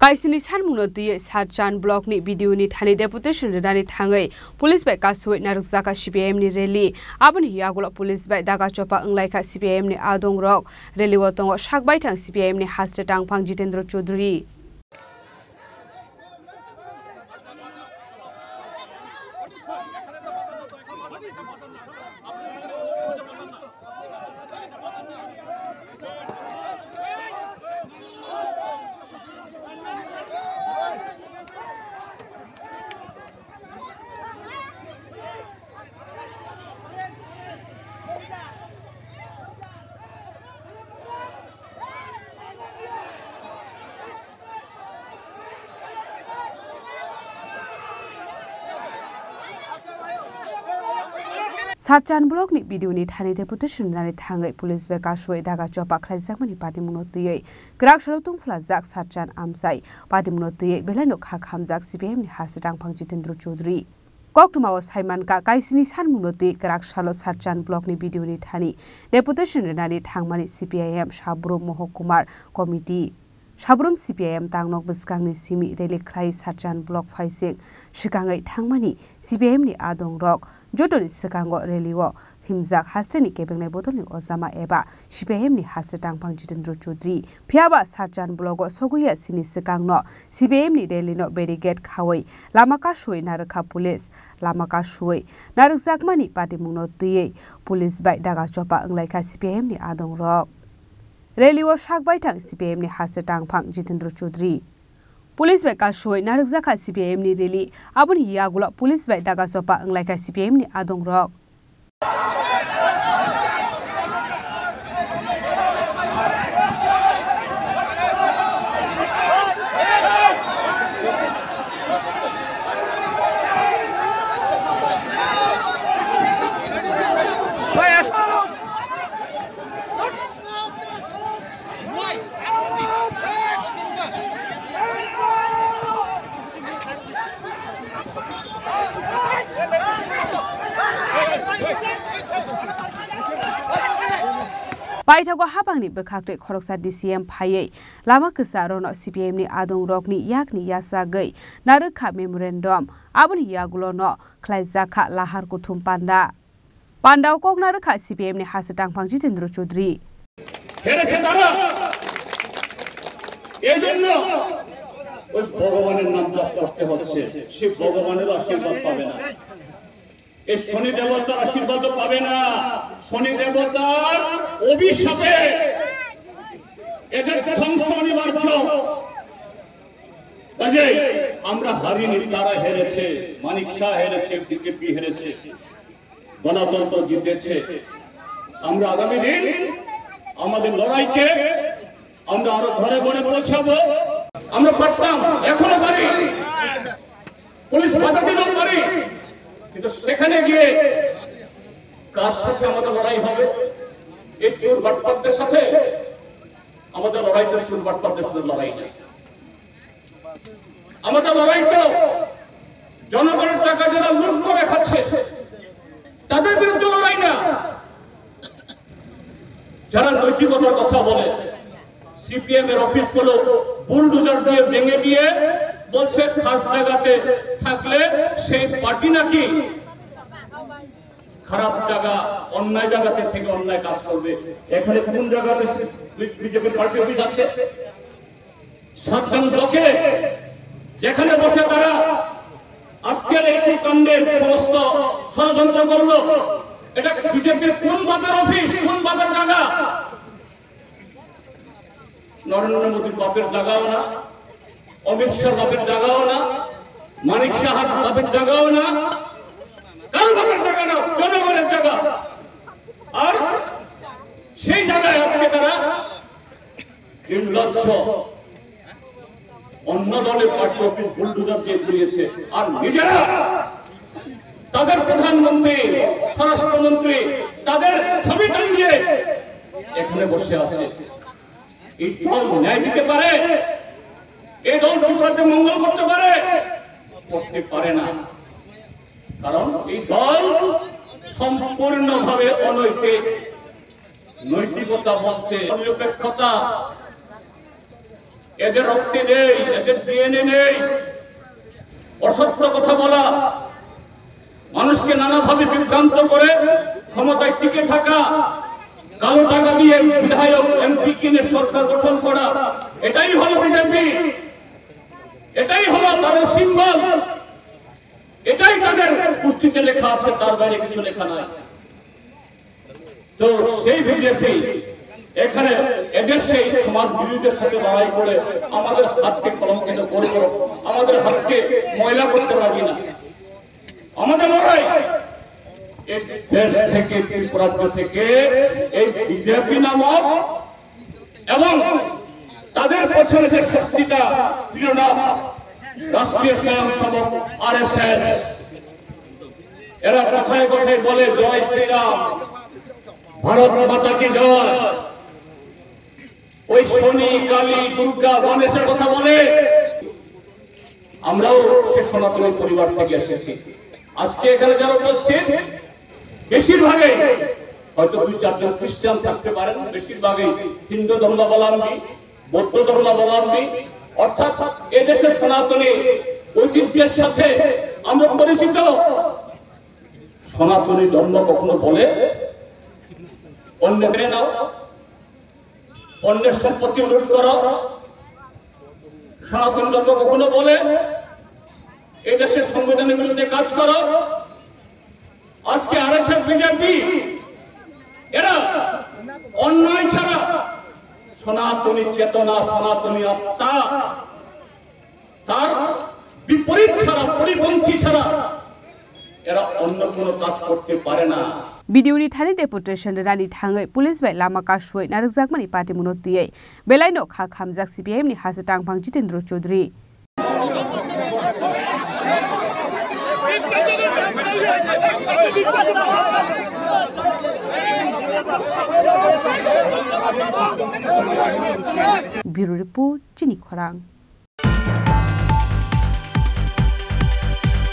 Kaisini sanmuno diye Sarjan blog ni video ni thani deputation redani thangai police bai kasoi narukjaka CPM ni rally aboni yagola police bai daga chopa anglaika CPM ni adong rok rally watongo sakbai thang CPM ni hasre tangphang Jitendra Chaudhary Sarjan blog ni video ni thani deputation nani thangai police bai kasoi daga chopa khlaijak mani party munotiyei grak salotung flajak Sarjan amsai party munotiyei belano kha khamjak CPM ni hasitang phang Jitendra Chaudhary Koktuma Saiman ka kaisini san munoti grak salo Sarjan blog ni video ni thani deputation nani thangmani CPIM Sabrum Mohokumar committee Sabrum CPIM tangnok bskangni simi rally khlai Sarjan blog faising shikangai thangmani CPIM ni adong rok Jotoni sekango reliwo himjak hasreni kebengnai botolni ozama eba CPM ni hasre tangphang Jitendra Chaudhary phiaba Sarjan blogo soguya sini sekangno CPM ni rally no barricade khawai lamaka soi narkha police lamaka soi narjakmani party mungno tiyei police bai daga chopa anglaika CPM ni adong rok reliwo sakbai thang CPM ni hasre tangphang Jitendra Chaudhary Police bai kasoi narjakha CPM ni rally aboni yagula police bai daga sopa anglaika CPM ni adong rok Paithago habangni bekhakte khoroksa DCM phaiye lama ksarono CPM ni adong rokni yakni yasa gai narukha memorandum aboni yagulono khlaijaka lahar kuthum panda pandao kok narukha CPM ni hasitang phang Jitendra Chaudhary হেরেছে তারা এজন্য ওই ভগবানের নাম জপ করতে হচ্ছে সে ভগবানের আশীর্বাদ পাবে না এই শনি দেবতার আশীর্বাদ পাবে না শনি দেবতার অভিশাপে এদের ধ্বংস অনিবার্য কাজে আমরা হারিনি তারা হেরেছে মানিক শাহ হেরেছে বিজেপি হেরেছে গণতন্ত্র জিতেছে আমরা আগামী দিন আমাদের লড়াইকে আমরা আরো ঘরে ঘরে পৌঁছাবো আমরা পারতাম এখনো পারি পুলিশ বাধা দিলেও পারি কিন্তু সেখানে গিয়ে কার সাথে আমাদের লড়াই হবে এই চোর বাটপারদের সাথে আমাদের লড়াই তো চোর বাটপারদের সাথে লড়াই না আমাদের লড়াই তো জনগণের টাকা যারা লুট করে খাচ্ছে তাদের বিরুদ্ধে লড়াই না যারা নৈতিকতার কথা বলে সিপিএম এর অফিসগুলো বুলডোজার দিয়ে ভেঙে দিয়ে বলছে খাস জায়গাতে থাকলে সেই পার্টি নাকি খারাপ জায়গা অন্যায় জায়গাতে থেকে অন্যায় কাজ করবে এখানে কোন জায়গাতে বিজেপির পার্টি অফিস আছে সাতজন ব্লকে যেখানে বসে তারা আজকের এই কাণ্ডের সমস্ত ষড়যন্ত্র করলো এটা বিজেপির কোন বাপের অফিস কোন বাপের জায়গা নরেন্দ্র মোদীর বাপের জায়গাও না অমিত শাহ বাপের জায়গাও না মানিক শাহ বাপের জায়গাও না কার বাপের জায়গা না জনগণের জায়গা আর সেই জায়গায় আজকে তারা নির্লজ্জ অন্য দলের পার্টি অফিস বুলডোজার দিয়ে ঘুরিয়েছে আর নিজেরা তাদের প্রধানমন্ত্রী স্বরাষ্ট্রমন্ত্রী তাদের ছবি টাঙিয়ে এখানে বসে আছে এই দল ন্যায় দিতে পারে এই দল ত্রিপুরাতে মঙ্গল করতে পারে না কারণ এই দল সম্পূর্ণভাবে অনৈতিক নৈতিকতা বলতে নিরপেক্ষতা এদের রক্তে নেই, এদের ডিএনএ নেই। অসত্য কথা বলা, মানুষকে নানাভাবে বিভ্রান্ত করে ক্ষমতায় টিকে থাকা, কালো টাকা দিয়ে বিধায়ক এমপি কিনে সরকার গঠন করা, এটাই হলো বিজেপি, এটাই হলো তাদের সিম্বল, এটাই তাদের পুষ্টিতে লেখা আছে, তার বাইরে কিছু লেখা নাই। তো সেই বিজেপি এখানে এদের সেই সমাজ বিরোধীদের সাথে লড়াই করে আমাদের হাতকে কলঙ্কিত করবো, আমাদের হাতকে ময়লা করতে রাজি না। আমাদের লড়াই এই দেশ থেকে, রাজ্য থেকে এই বিজেপি নামক এবং তাদের পছন্দের যে শক্তিটা প্রিয়না রাষ্ট্রীয় স্বয়ংসেবক RSS, এরা কথায় কথায় বলে জয় শ্রীরাম, ভারত মাতা কি জয়, ওই শনি কালী দুর্গা গণেশের কথা বলে। আমরাও সে সনাতনী পরিবার থেকে এসেছি। আজকে এখানে যারা উপস্থিত বেশিরভাগই হয়তো 2-4 জন খ্রিস্টান থাকতে পারেন, বেশিরভাগই হিন্দু ধর্মাবলম্বী, বৌদ্ধ ধর্মাবলম্বী, অর্থাৎ এদেশের সনাতনী ঐতিহ্যের সাথে আমরা পরিচিত। সনাতনী ধর্ম কখনো বলে অন্য কেড়ে নাও, অন্যের সম্পত্তি লুট করো। সনাতন ধর্ম কখনো বলে এই দেশের সংবিধানের বিরুদ্ধে কাজ করো। আজকে RSS বিজেপি এরা অন্যায় ছাড়া, সনাতনী চেতনা, সনাতনী আত্মা, তার বিপরীত ছাড়া, পরিপন্থী ছাড়া এরা অন্য কোনো কাজ করতে পারে না। भिडियोनि थानि डेपुटेशन रानी थाङै पुलिस बाय लामा कासुय नारजाकमानि पार्टी मुनोतियै बेलायनो खा खामजाक CPIM नि हासे टांगफां जितेन्द्र चौधरी ब्यूरो रिपोर्ट चिनी खरां।